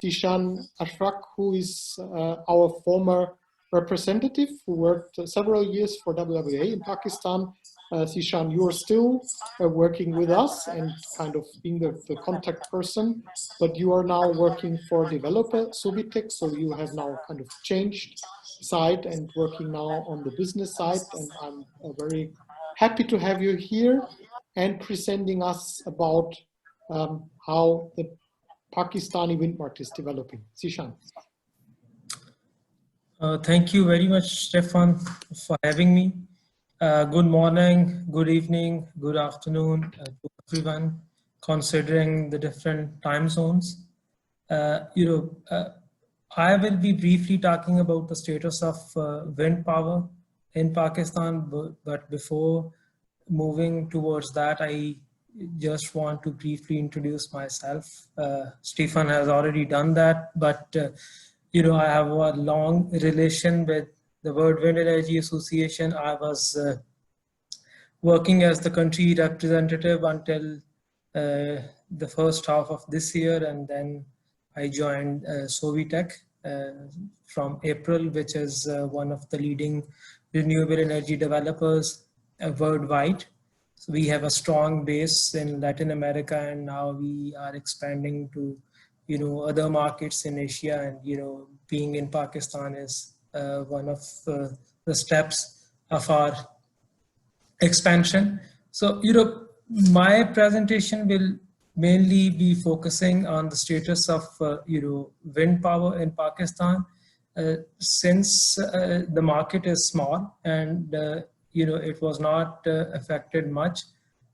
Zishan Ashfaq, who is our former representative who worked several years for WWA in Pakistan. Zishan, you are still working with us and kind of being the contact person, but you are now working for developer Subitech, so you have now kind of changed side and working now on the business side, and I'm very happy to have you here and presenting us about how the Pakistani wind market is developing. Zishan. Thank you very much, Stefan, for having me. Good morning, good evening, good afternoon to everyone, considering the different time zones. I will be briefly talking about the status of wind power in Pakistan, but before moving towards that, I just want to briefly introduce myself. Stefan has already done that, but I have a long relation with the World Wind Energy Association. I was working as the country representative until the first half of this year, and then I joined Sovitech from April, which is one of the leading renewable energy developers worldwide. So we have a strong base in Latin America, and now we are expanding to other markets in Asia, and being in Pakistan is one of the steps of our expansion. So my presentation will mainly be focusing on the status of wind power in Pakistan, since the market is small and it was not affected much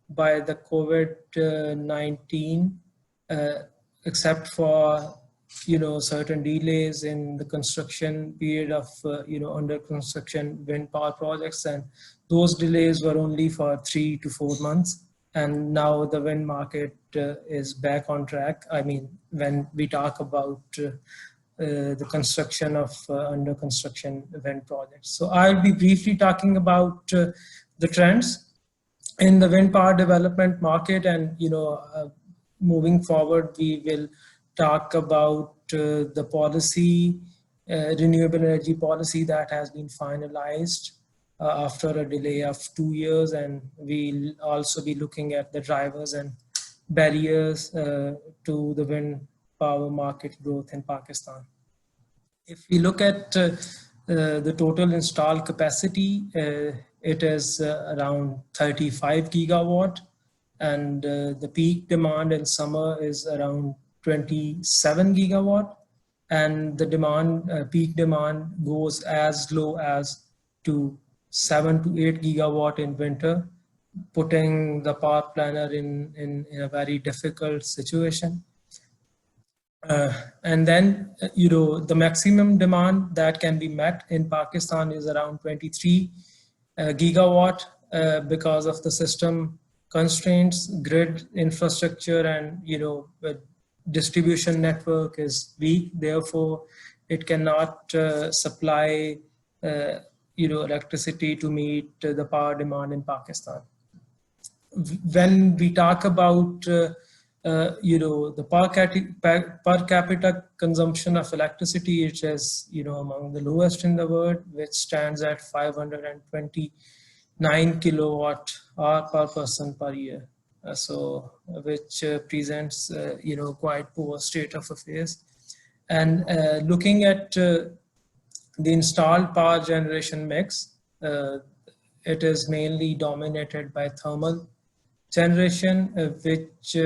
by the COVID-19, except for certain delays in the construction period of under construction wind power projects, and those delays were only for 3 to 4 months. And now the wind market is back on track. I mean, when we talk about the construction of under construction wind projects. So I'll be briefly talking about the trends in the wind power development market, and moving forward, we will talk about the policy, renewable energy policy that has been finalized after a delay of 2 years, and we'll also be looking at the drivers and barriers to the wind power market growth in Pakistan. If we look at the total installed capacity, it is around 35 gigawatt, and the peak demand in summer is around 27 gigawatt, and the peak demand goes as low as to 7 to 8 gigawatt in winter, putting the power planner in a very difficult situation. And then, the maximum demand that can be met in Pakistan is around 23 gigawatt because of the system constraints, grid infrastructure, and distribution network is weak. Therefore, it cannot supply electricity to meet the power demand in Pakistan. When we talk about the per capita consumption of electricity, it is among the lowest in the world, which stands at 529 kilowatt hour per person per year. Which presents quite poor state of affairs. And looking at the installed power generation mix, it is mainly dominated by thermal generation, which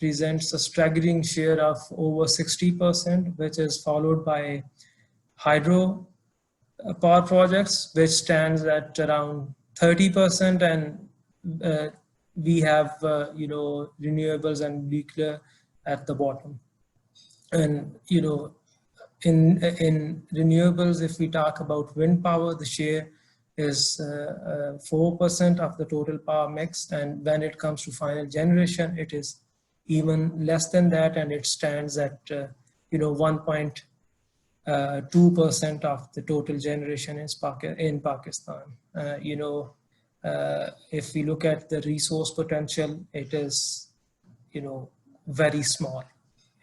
presents a staggering share of over 60%, which is followed by hydro power projects, which stands at around 30%, and we have renewables and nuclear at the bottom. And in renewables, if we talk about wind power, the share is 4% of the total power mix, and when it comes to final generation, it is even less than that, and it stands at 1.2% of the total generation in Pakistan. If we look at the resource potential, it is very small.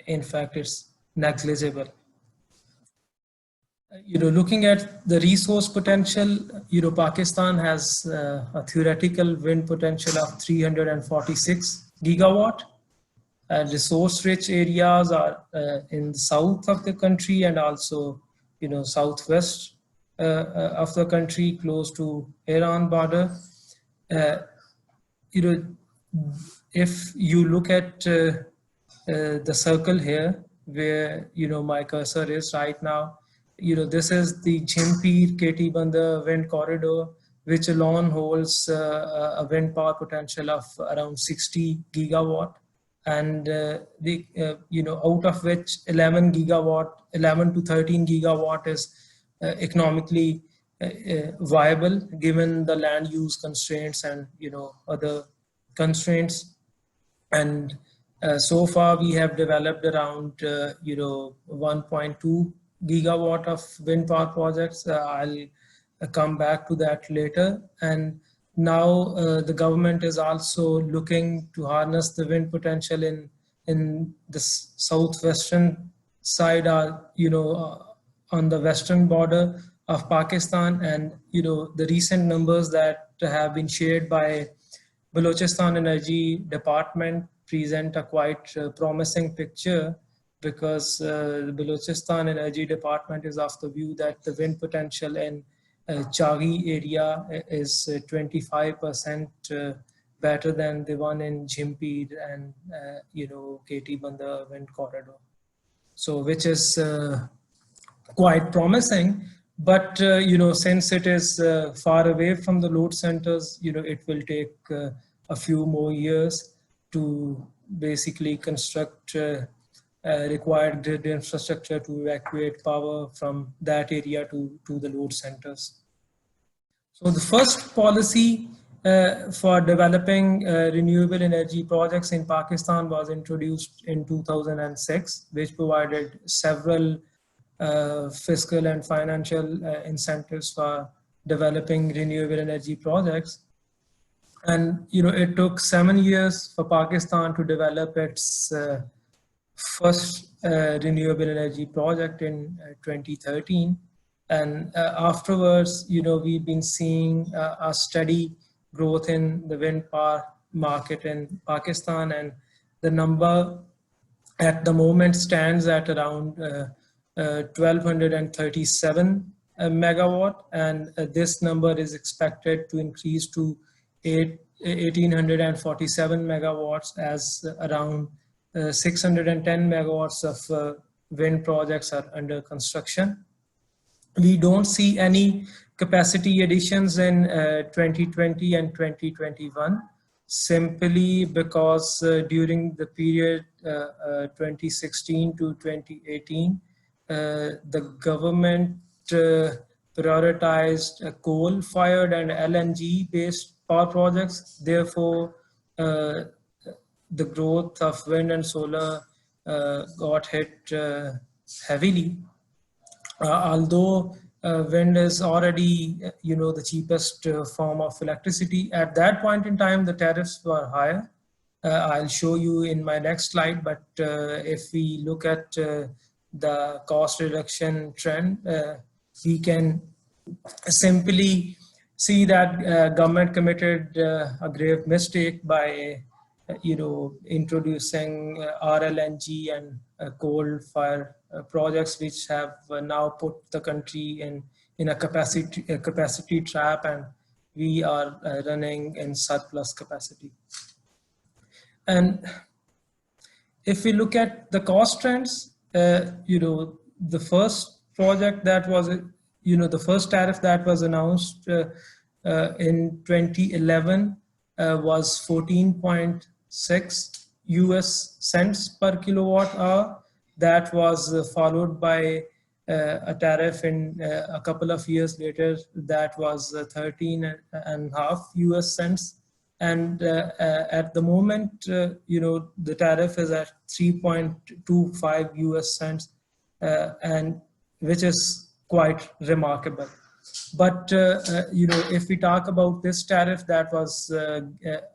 In fact, it's negligible. Looking at the resource potential, Pakistan has a theoretical wind potential of 346 gigawatt. Resource-rich areas are in the south of the country and also, southwest of the country, close to Iran border. If you look at the circle here, where my cursor is right now, this is the Jhimpir-KT Bandar wind corridor, which alone holds a wind power potential of around 60 gigawatt, and out of which 11 to 13 gigawatt is economically viable given the land use constraints and other constraints. And so far we have developed around 1.2 gigawatt of wind power projects. I'll come back to that later. And now the government is also looking to harness the wind potential in the southwestern side, on the western border of Pakistan. And the recent numbers that have been shared by Balochistan Energy Department present a quite promising picture, because the Balochistan Energy Department is of the view that the wind potential in Chagi area is 25% better than the one in Jhimpir and KT Bandar wind corridor. So which is quite promising, but since it is far away from the load centers, it will take a few more years to basically construct required grid infrastructure to evacuate power from that area to the load centers. So the first policy for developing renewable energy projects in Pakistan was introduced in 2006, which provided several fiscal and financial incentives for developing renewable energy projects. And it took 7 years for Pakistan to develop its first renewable energy project in 2013. And afterwards, we've been seeing a steady growth in the wind power market in Pakistan, and the number at the moment stands at around 1237 megawatt, and this number is expected to increase to 1847 megawatts as around 610 megawatts of wind projects are under construction. We don't see any capacity additions in 2020 and 2021, simply because during the period 2016 to 2018, the government prioritized coal-fired and LNG-based power projects. Therefore, the growth of wind and solar got hit heavily. Although wind is already, the cheapest form of electricity, at that point in time, the tariffs were higher. I'll show you in my next slide, but if we look at the cost reduction trend, we can simply see that government committed a grave mistake by introducing RLNG and coal-fired projects, which have now put the country in a capacity trap, and we are running in surplus capacity. And if we look at the cost trends, the first project that was, the first tariff that was announced in 2011 was 14.6 US cents per kilowatt hour. That was followed by a tariff in a couple of years later that was 13.5 US cents. And at the moment, the tariff is at 3.25 US cents, and which is quite remarkable. But, if we talk about this tariff that was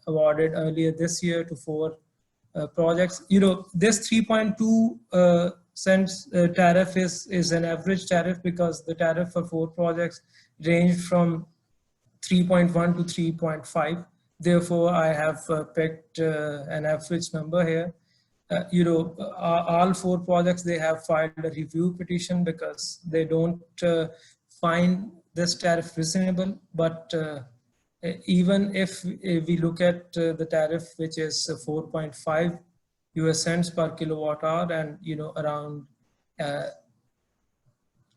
awarded earlier this year to 4 projects, this 3.2 cents tariff is an average tariff because the tariff for 4 projects ranged from 3.1 to 3.5. Therefore, I have picked an average number here. All 4 projects, they have filed a review petition because they don't find this tariff reasonable. But even if we look at the tariff, which is 4.5 US cents per kilowatt hour, and around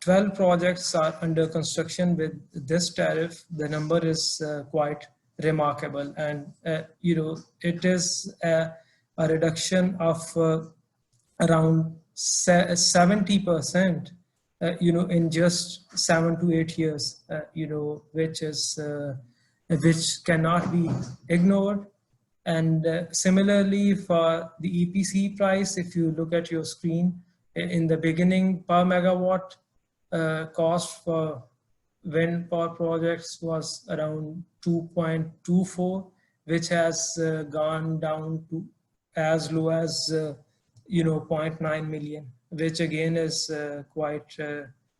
12 projects are under construction with this tariff, the number is quite remarkable. And it is a reduction of around 70%, in just 7 to 8 years, which cannot be ignored. And similarly for the EPC price, if you look at your screen, in the beginning per megawatt cost for wind power projects was around 2.24, which has gone down to as low as 0.9 million, which again is quite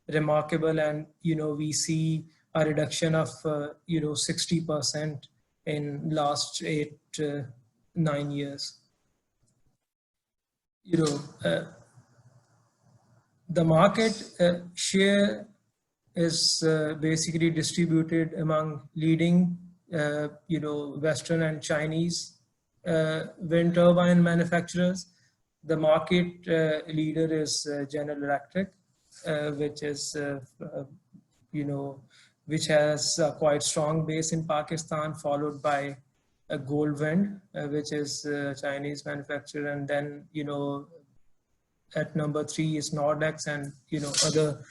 remarkable. And we see a reduction of 60% in last 8-9 years. The market share is basically distributed among leading Western and Chinese wind turbine manufacturers. The market leader is General Electric, which is which has a quite strong base in Pakistan, followed by Goldwind, which is a Chinese manufacturer, and then at number 3 is Nordex, and other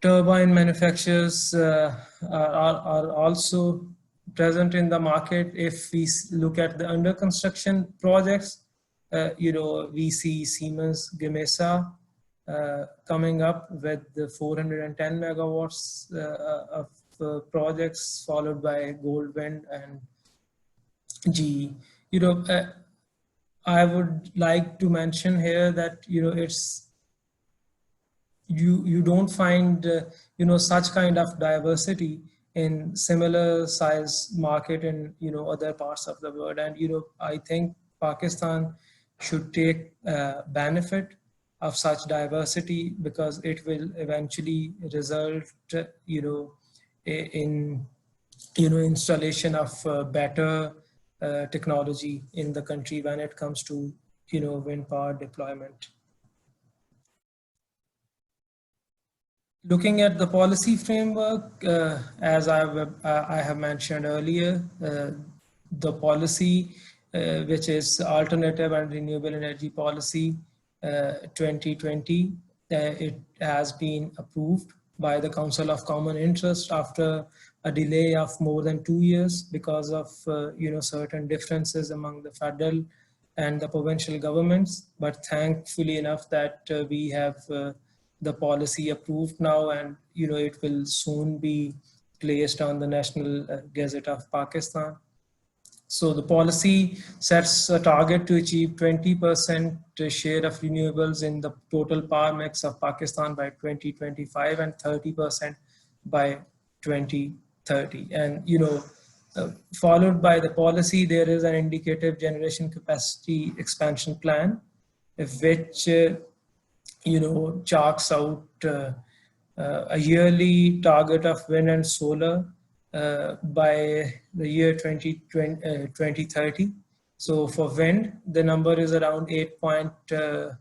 turbine manufacturers are also present in the market. If we look at the under construction projects, we see Siemens Gamesa coming up with the 410 megawatts of projects, followed by Goldwind and GE. I would like to mention here that it's you don't find such kind of diversity in similar size market in other parts of the world. And I think Pakistan should take benefit of such diversity, because it will eventually result in installation of better technology in the country when it comes to wind power deployment. Looking at the policy framework, as I have mentioned earlier, the policy which is Alternative and Renewable Energy Policy 2020, it has been approved by the Council of Common Interest after a delay of more than 2 years because of certain differences among the federal and the provincial governments. But thankfully enough that we have the policy approved now, and it will soon be placed on the National Gazette of Pakistan. So the policy sets a target to achieve 20% share of renewables in the total power mix of Pakistan by 2025 and 30% by 2030. And followed by the policy, there is an indicative generation capacity expansion plan, which charts out a yearly target of wind and solar by the year 2030. So for wind, the number is around 8.3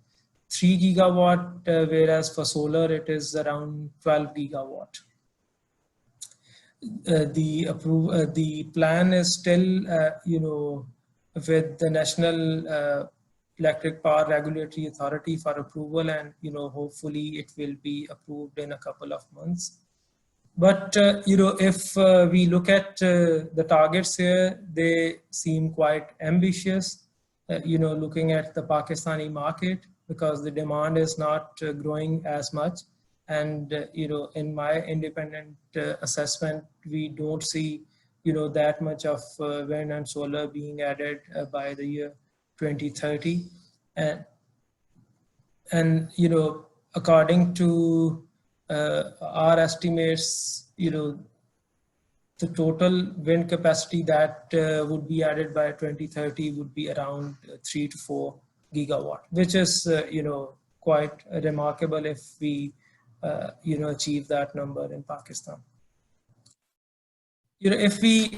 gigawatt, whereas for solar it is around 12 gigawatt. The plan is still with the National Electric Power Regulatory Authority for approval, and hopefully it will be approved in a couple of months. But if we look at the targets here, they seem quite ambitious. Looking at the Pakistani market, because the demand is not growing as much, and in my independent assessment, we don't see that much of wind and solar being added by the year 2030. And And, according to our estimates, the total wind capacity that would be added by 2030 would be around 3 to 4 gigawatt, which is, quite remarkable if we, achieve that number in Pakistan. If we,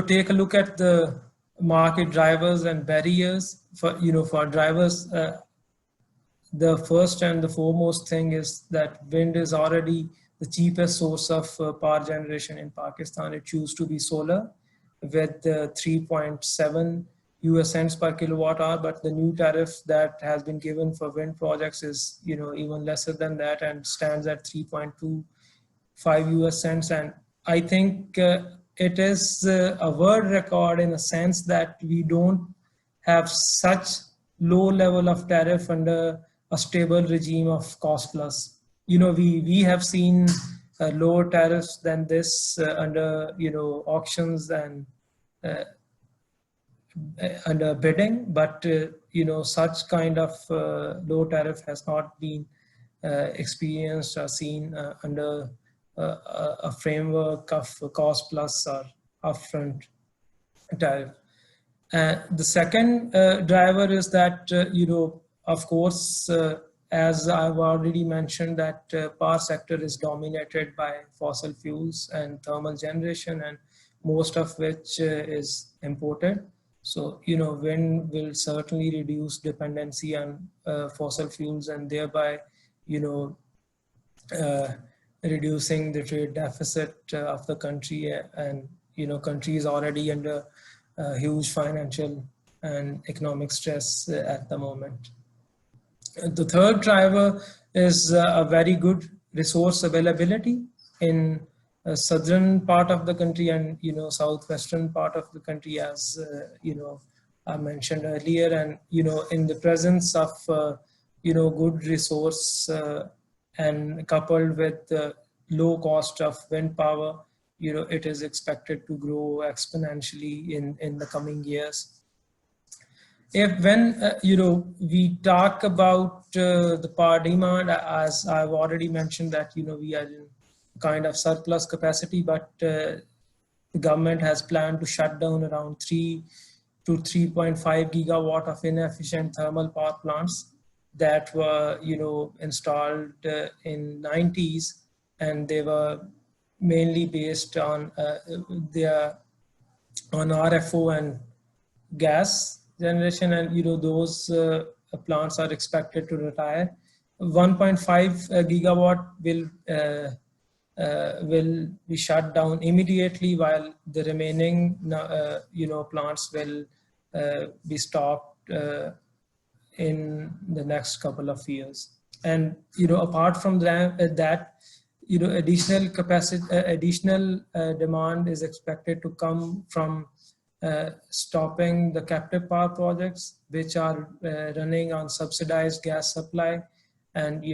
take a look at the market drivers and barriers for drivers, the first and the foremost thing is that wind is already the cheapest source of power generation in Pakistan. It used to be solar with 3.7 US cents per kilowatt hour, but the new tariff that has been given for wind projects is, even lesser than that and stands at 3.25 US cents. And I think it is a world record in a sense that we don't have such low level of tariff under a stable regime of cost plus. We have seen lower tariffs than this under, auctions and under bidding, but, such kind of low tariff has not been experienced or seen under a framework of cost plus or upfront tariff. The second driver is that, of course, as I've already mentioned, that power sector is dominated by fossil fuels and thermal generation, and most of which is imported. So, wind will certainly reduce dependency on fossil fuels and thereby, reducing the trade deficit of the country. And, country is already under huge financial and economic stress at the moment. The third driver is a very good resource availability in southern part of the country and, southwestern part of the country, as, I mentioned earlier. And, in the presence of, good resource and coupled with the low cost of wind power, it is expected to grow exponentially in the coming years. When we talk about the power demand, as I've already mentioned that, we are in kind of surplus capacity, but the government has planned to shut down around 3 to 3.5 gigawatt of inefficient thermal power plants that were, installed in 90s, and they were mainly based on on RFO and gas generation, and those plants are expected to retire. 1.5 gigawatt will be shut down immediately, while the remaining plants will be stopped in the next couple of years. And apart from that, additional capacity, additional demand is expected to come from stopping the captive power projects, which are running on subsidized gas supply, and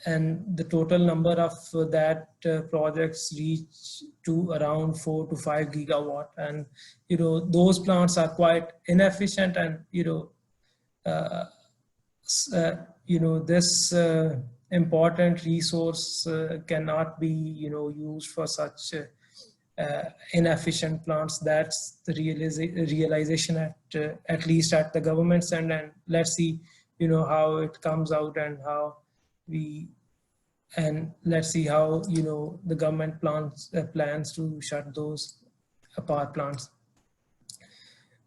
and the total number of that projects reach to around 4 to 5 gigawatt, and those plants are quite inefficient, and this important resource cannot be used for such inefficient plants. That's the realization at least at the government's end, and let's see how it comes out, and let's see how the government plans to shut those power plants.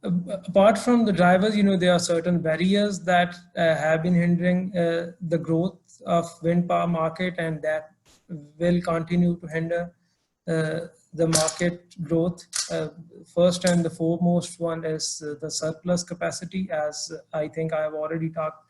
Apart from the drivers, there are certain barriers that have been hindering the growth of wind power market, and that will continue to hinder the market growth. First and the foremost one is the surplus capacity. As I think I have already talked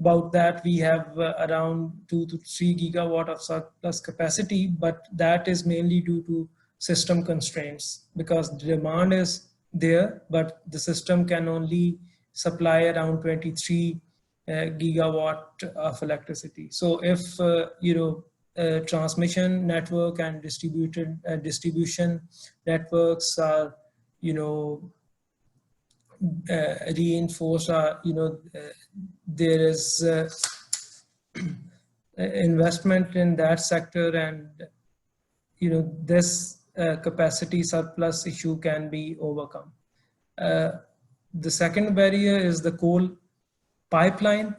about that, we have around 2 to 3 gigawatt of surplus capacity, but that is mainly due to system constraints, because the demand is there, but the system can only supply around 23 gigawatt of electricity. So if transmission network and distribution networks are reinforce our, there is investment in that sector, and this capacity surplus issue can be overcome. The second barrier is the coal pipeline.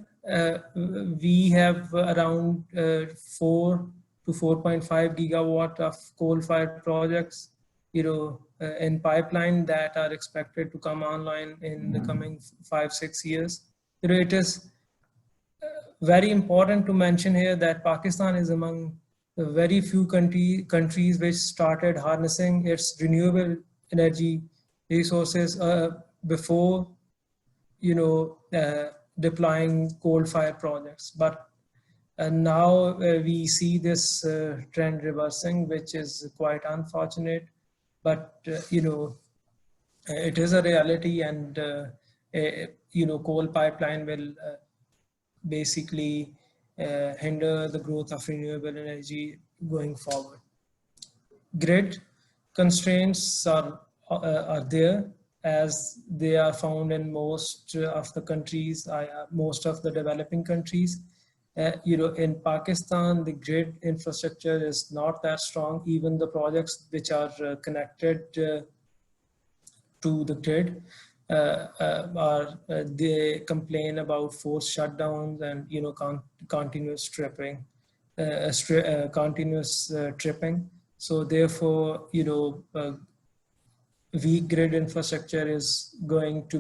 We have around 4 to 4.5 gigawatt of coal-fired projects, in pipeline that are expected to come online in the coming 5-6 years. It is very important to mention here that Pakistan is among the very few countries which started harnessing its renewable energy resources before, deploying coal-fired projects. But now we see this trend reversing, which is quite unfortunate. But it is a reality, and coal pipeline will basically hinder the growth of renewable energy going forward. Grid constraints are there, as they are found in most of the countries, most of the developing countries. In Pakistan, the grid infrastructure is not that strong. Even the projects which are connected to the grid, they complain about forced shutdowns and continuous tripping. So therefore, weak grid infrastructure is going to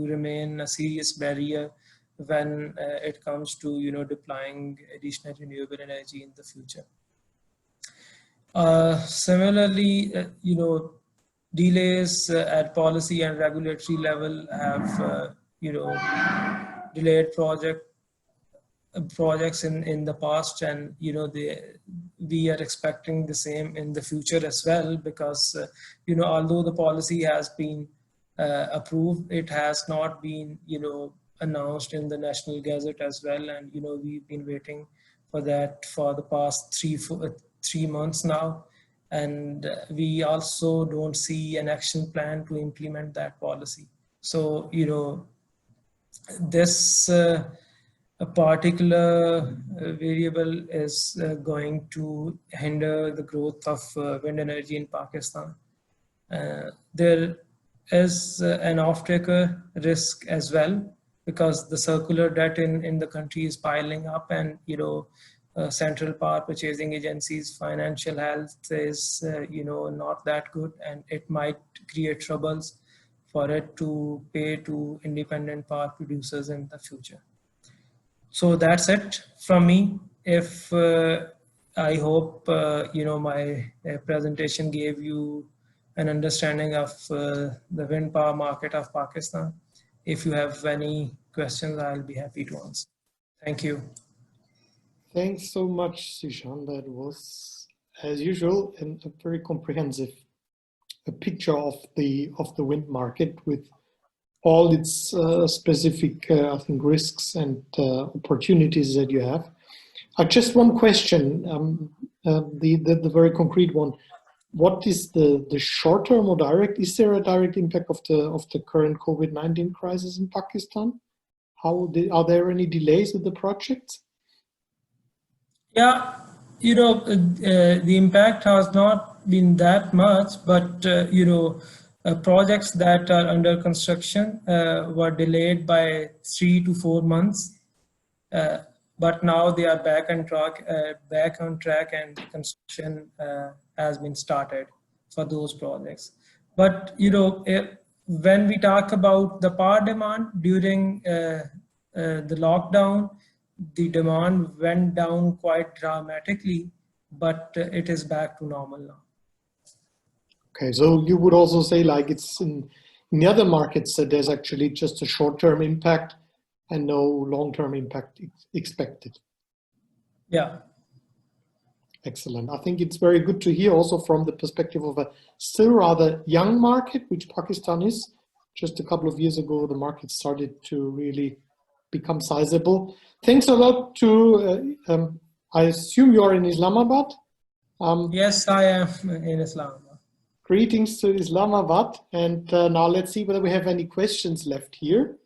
remain a serious barrier when it comes to deploying additional renewable energy in the future. Similarly, delays at policy and regulatory level have delayed projects in the past, and we are expecting the same in the future as well, because although the policy has been approved, it has not been announced in the National Gazette as well, and we've been waiting for that for the past 3 months now, and we also don't see an action plan to implement that policy. So this a particular variable is going to hinder the growth of wind energy in Pakistan. There is an off-taker risk as well, because the circular debt in the country is piling up, and central power purchasing agencies' financial health is not that good, and it might create troubles for it to pay to independent power producers in the future. So that's it from me. If I hope my presentation gave you an understanding of the wind power market of Pakistan. If you have any questions, I'll be happy to answer. Thank you. Thanks so much, Zishan. That was, as usual, a very comprehensive picture of the wind market with all its specific, I think, risks and opportunities that you have. Just one question, the very concrete one. What is the short-term or direct? Is there a direct impact of the current COVID-19 crisis in Pakistan? Are there any delays with the projects? Yeah, the impact has not been that much, but projects that are under construction were delayed by 3 to 4 months, but now they are back on track, and construction has been started for those projects. But when we talk about the power demand during the lockdown, the demand went down quite dramatically, but it is back to normal now. Okay, so you would also say, like, it's in the other markets that there's actually just a short-term impact and no long-term impact expected. Yeah. Excellent. I think it's very good to hear also from the perspective of a still rather young market, which Pakistan is. Just a couple of years ago, the market started to really become sizable. Thanks a lot to, I assume you're in Islamabad? Yes, I am in Islamabad. Greetings to Islamabad. And now let's see whether we have any questions left here.